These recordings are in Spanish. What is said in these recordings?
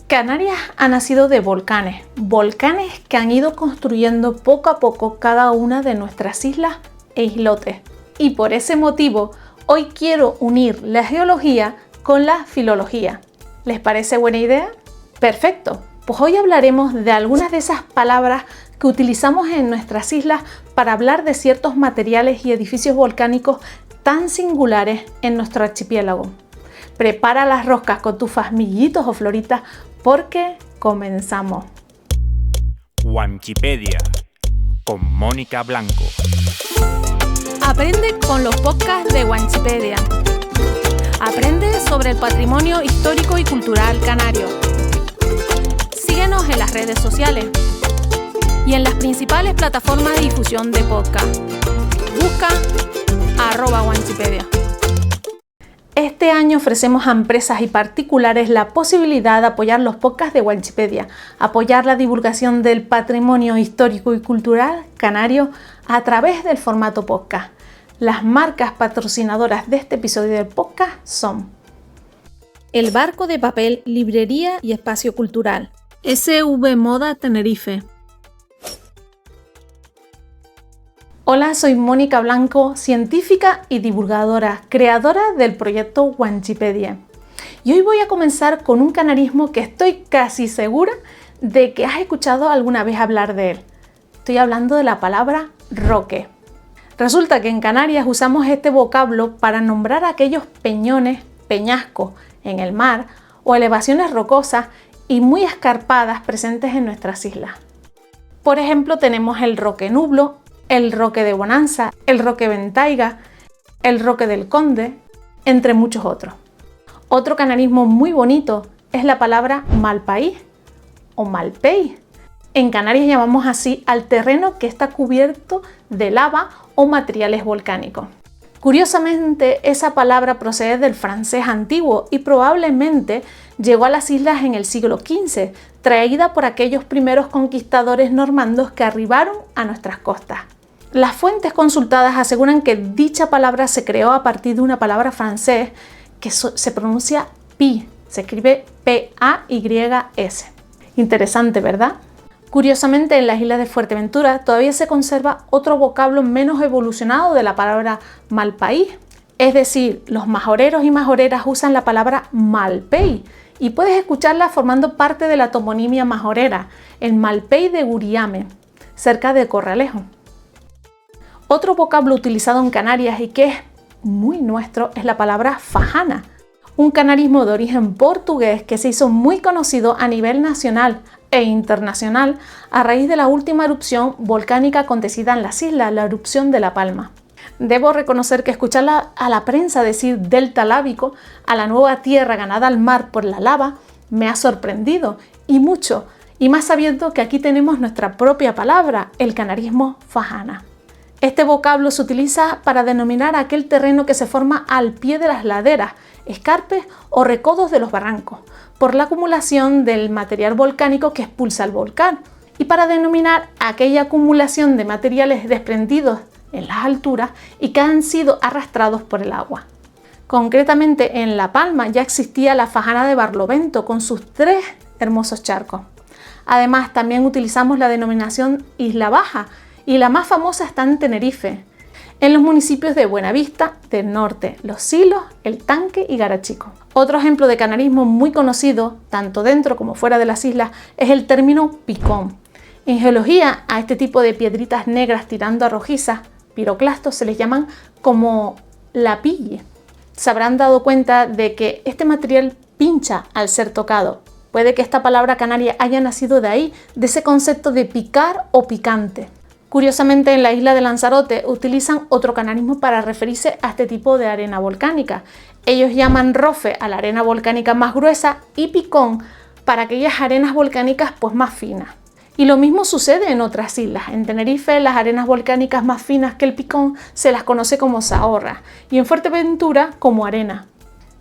Canarias ha nacido de volcanes que han ido construyendo poco a poco cada una de nuestras islas e islotes. Y por ese motivo, hoy quiero unir la geología con la filología. ¿Les parece buena idea? Perfecto, pues hoy hablaremos de algunas de esas palabras que utilizamos en nuestras islas para hablar de ciertos materiales y edificios volcánicos tan singulares en nuestro archipiélago. Prepara las roscas con tus fasmillitos o floritas porque comenzamos. Wanchipedia con Mónica Blanco. Aprende con los podcasts de Wanchipedia. Aprende sobre el patrimonio histórico y cultural canario. Síguenos en las redes sociales y en las principales plataformas de difusión de podcast. Busca @Wanchipedia. Este año ofrecemos a empresas y particulares la posibilidad de apoyar los podcasts de Wanchipedia, apoyar la divulgación del patrimonio histórico y cultural canario a través del formato podcast. Las marcas patrocinadoras de este episodio del podcast son El Barco de Papel, Librería y Espacio Cultural, SV Moda Tenerife. Hola, soy Mónica Blanco, científica y divulgadora, creadora del proyecto Wanchipedia. Y hoy voy a comenzar con un canarismo que estoy casi segura de que has escuchado alguna vez hablar de él. Estoy hablando de la palabra roque. Resulta que en Canarias usamos este vocablo para nombrar aquellos peñones, peñascos en el mar o elevaciones rocosas y muy escarpadas presentes en nuestras islas. Por ejemplo, tenemos el roque Nublo, el roque de Bonanza, el roque Ventaiga, el roque del Conde, entre muchos otros. Otro canarismo muy bonito es la palabra malpaís o malpey. En Canarias llamamos así al terreno que está cubierto de lava o materiales volcánicos. Curiosamente, esa palabra procede del francés antiguo y probablemente llegó a las islas en el siglo XV, traída por aquellos primeros conquistadores normandos que arribaron a nuestras costas. Las fuentes consultadas aseguran que dicha palabra se creó a partir de una palabra francés que se pronuncia pi, se escribe P-A-Y-S. Interesante, ¿verdad? Curiosamente, en las islas de Fuerteventura todavía se conserva otro vocablo menos evolucionado de la palabra malpaís. Es decir, los majoreros y majoreras usan la palabra malpey y puedes escucharla formando parte de la toponimia majorera, el malpey de Guriame, cerca de Corralejo. Otro vocablo utilizado en Canarias y que es muy nuestro es la palabra fajana, un canarismo de origen portugués que se hizo muy conocido a nivel nacional e internacional a raíz de la última erupción volcánica acontecida en las islas, la erupción de La Palma. Debo reconocer que escuchar a la prensa decir delta lábico a la nueva tierra ganada al mar por la lava me ha sorprendido y mucho, y más sabiendo que aquí tenemos nuestra propia palabra, el canarismo fajana. Este vocablo se utiliza para denominar aquel terreno que se forma al pie de las laderas, escarpes o recodos de los barrancos, por la acumulación del material volcánico que expulsa el volcán, y para denominar aquella acumulación de materiales desprendidos en las alturas y que han sido arrastrados por el agua. Concretamente en La Palma ya existía la fajana de Barlovento con sus 3 hermosos charcos. Además, también utilizamos la denominación Isla Baja, y la más famosa está en Tenerife, en los municipios de Buenavista del Norte, Los Silos, El Tanque y Garachico. Otro ejemplo de canarismo muy conocido, tanto dentro como fuera de las islas, es el término picón. En geología, a este tipo de piedritas negras tirando a rojizas, piroclastos, se les llaman como lapille. Se habrán dado cuenta de que este material pincha al ser tocado. Puede que esta palabra canaria haya nacido de ahí, de ese concepto de picar o picante. Curiosamente, en la isla de Lanzarote utilizan otro canarismo para referirse a este tipo de arena volcánica. Ellos llaman rofe a la arena volcánica más gruesa y picón para aquellas arenas volcánicas más finas. Y lo mismo sucede en otras islas. En Tenerife, las arenas volcánicas más finas que el picón se las conoce como sahorra y en Fuerteventura como arena.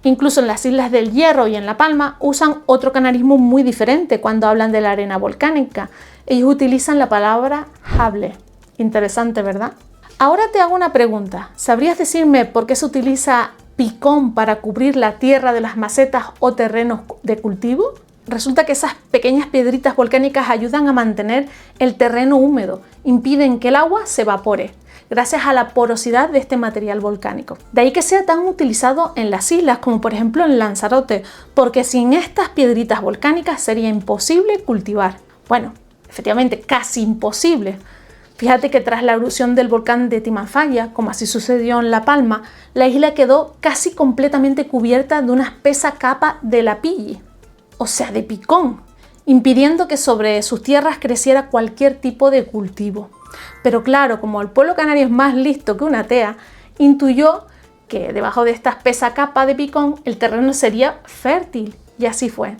Incluso en las Islas del Hierro y en La Palma usan otro canarismo muy diferente cuando hablan de la arena volcánica. Ellos utilizan la palabra jable. Interesante, ¿verdad? Ahora te hago una pregunta. ¿Sabrías decirme por qué se utiliza picón para cubrir la tierra de las macetas o terrenos de cultivo? Resulta que esas pequeñas piedritas volcánicas ayudan a mantener el terreno húmedo, impiden que el agua se evapore, gracias a la porosidad de este material volcánico. De ahí que sea tan utilizado en las islas, como por ejemplo en Lanzarote, porque sin estas piedritas volcánicas sería imposible cultivar. Bueno, efectivamente, casi imposible. Fíjate que tras la erupción del volcán de Timanfaya, como así sucedió en La Palma, la isla quedó casi completamente cubierta de una espesa capa de lapilli, o sea, de picón, impidiendo que sobre sus tierras creciera cualquier tipo de cultivo. Pero claro, como el pueblo canario es más listo que una tea, intuyó que debajo de esta espesa capa de picón el terreno sería fértil, y así fue.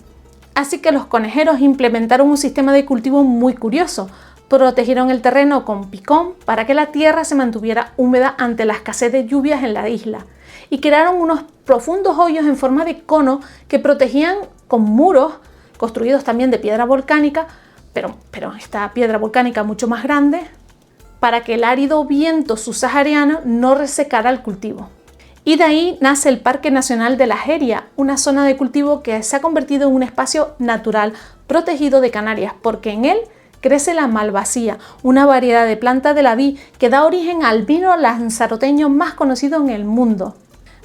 Así que los conejeros implementaron un sistema de cultivo muy curioso. Protegieron el terreno con picón para que la tierra se mantuviera húmeda ante la escasez de lluvias en la isla, y crearon unos profundos hoyos en forma de cono que protegían con muros construidos también de piedra volcánica, pero esta piedra volcánica mucho más grande, para que el árido viento subsahariano no resecara el cultivo. Y de ahí nace el Parque Nacional de la Jeria, una zona de cultivo que se ha convertido en un espacio natural protegido de Canarias, porque en él crece la malvasía, una variedad de planta de la vid que da origen al vino lanzaroteño más conocido en el mundo.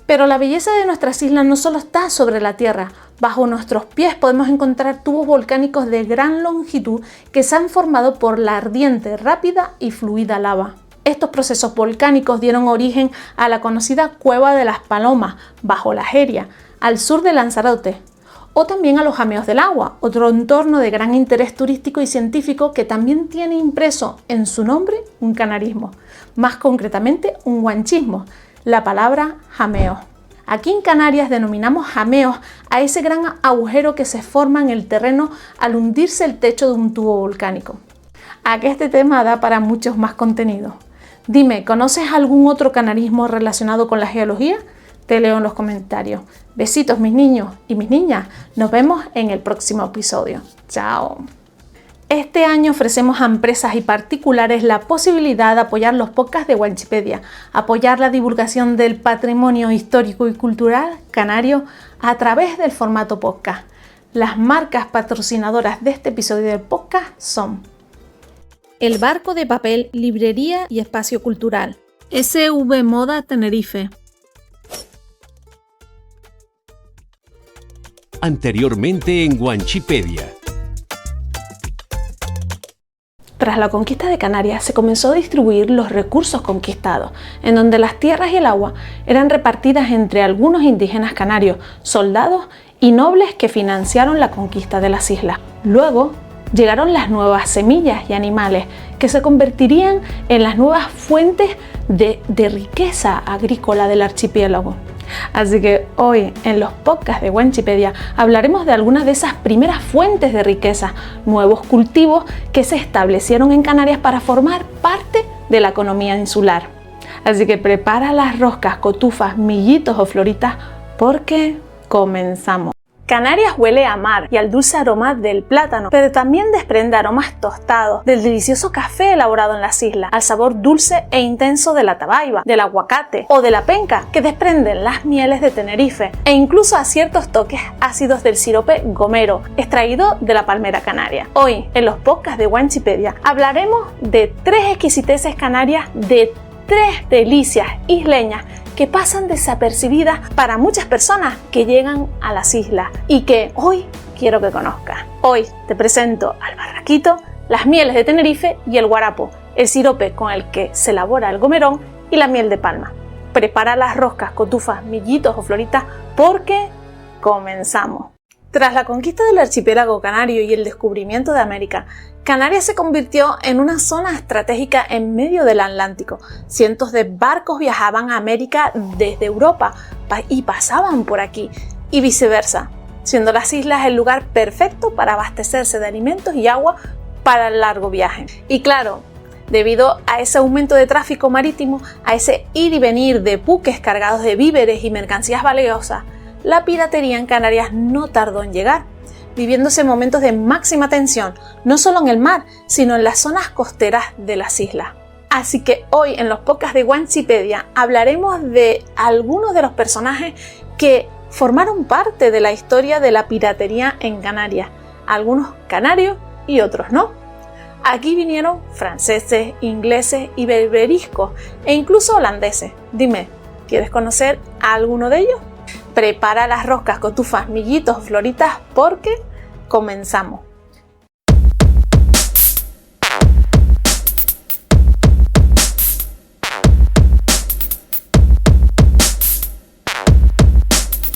Pero la belleza de nuestras islas no solo está sobre la tierra. Bajo nuestros pies podemos encontrar tubos volcánicos de gran longitud que se han formado por la ardiente, rápida y fluida lava. Estos procesos volcánicos dieron origen a la conocida Cueva de las Palomas, bajo la Jeria, al sur de Lanzarote, o también a los Jameos del Agua, otro entorno de gran interés turístico y científico que también tiene impreso en su nombre un canarismo, más concretamente un guanchismo, la palabra jameo. Aquí en Canarias denominamos jameos a ese gran agujero que se forma en el terreno al hundirse el techo de un tubo volcánico. A que este tema da para muchos más contenidos. Dime, ¿conoces algún otro canarismo relacionado con la geología? Te leo en los comentarios. Besitos mis niños y mis niñas. Nos vemos en el próximo episodio. Chao. Este año ofrecemos a empresas y particulares la posibilidad de apoyar los podcasts de Wanchipedia, apoyar la divulgación del patrimonio histórico y cultural canario a través del formato podcast. Las marcas patrocinadoras de este episodio del podcast son El Barco de Papel, Librería y Espacio Cultural, SV Moda Tenerife. Anteriormente en Wanchipedia. Tras la conquista de Canarias se comenzó a distribuir los recursos conquistados, en donde las tierras y el agua eran repartidas entre algunos indígenas canarios, soldados y nobles que financiaron la conquista de las islas. Luego llegaron las nuevas semillas y animales que se convertirían en las nuevas fuentes de riqueza agrícola del archipiélago. Así que hoy en los podcasts de Wanchipedia hablaremos de algunas de esas primeras fuentes de riqueza, nuevos cultivos que se establecieron en Canarias para formar parte de la economía insular. Así que prepara las roscas, cotufas, millitos o floritas porque comenzamos. Canarias huele a mar y al dulce aroma del plátano, pero también desprende aromas tostados, del delicioso café elaborado en las islas, al sabor dulce e intenso de la tabaiba, del aguacate o de la penca que desprenden las mieles de Tenerife, e incluso a ciertos toques ácidos del sirope gomero, extraído de la palmera canaria. Hoy, en los podcasts de Wanchipedia, hablaremos de 3 exquisiteces canarias, de 3 delicias isleñas que pasan desapercibidas para muchas personas que llegan a las islas y que hoy quiero que conozcas. Hoy te presento al barraquito, las mieles de Tenerife y el guarapo, el sirope con el que se elabora el gomerón y la miel de palma. Prepara las roscas, cotufas, millitos o floritas porque comenzamos. Tras la conquista del archipiélago canario y el descubrimiento de América, Canarias se convirtió en una zona estratégica en medio del Atlántico. Cientos de barcos viajaban a América desde Europa y pasaban por aquí, y viceversa, siendo las islas el lugar perfecto para abastecerse de alimentos y agua para el largo viaje. Y claro, debido a ese aumento de tráfico marítimo, a ese ir y venir de buques cargados de víveres y mercancías valiosas, la piratería en Canarias no tardó en llegar, viviéndose momentos de máxima tensión, no solo en el mar, sino en las zonas costeras de las islas. Así que hoy en los podcasts de Wanchipedia hablaremos de algunos de los personajes que formaron parte de la historia de la piratería en Canarias, algunos canarios y otros no. Aquí vinieron franceses, ingleses y berberiscos e incluso holandeses. Dime, ¿quieres conocer a alguno de ellos? Prepara las roscas, cotufas, miguitos, floritas porque comenzamos.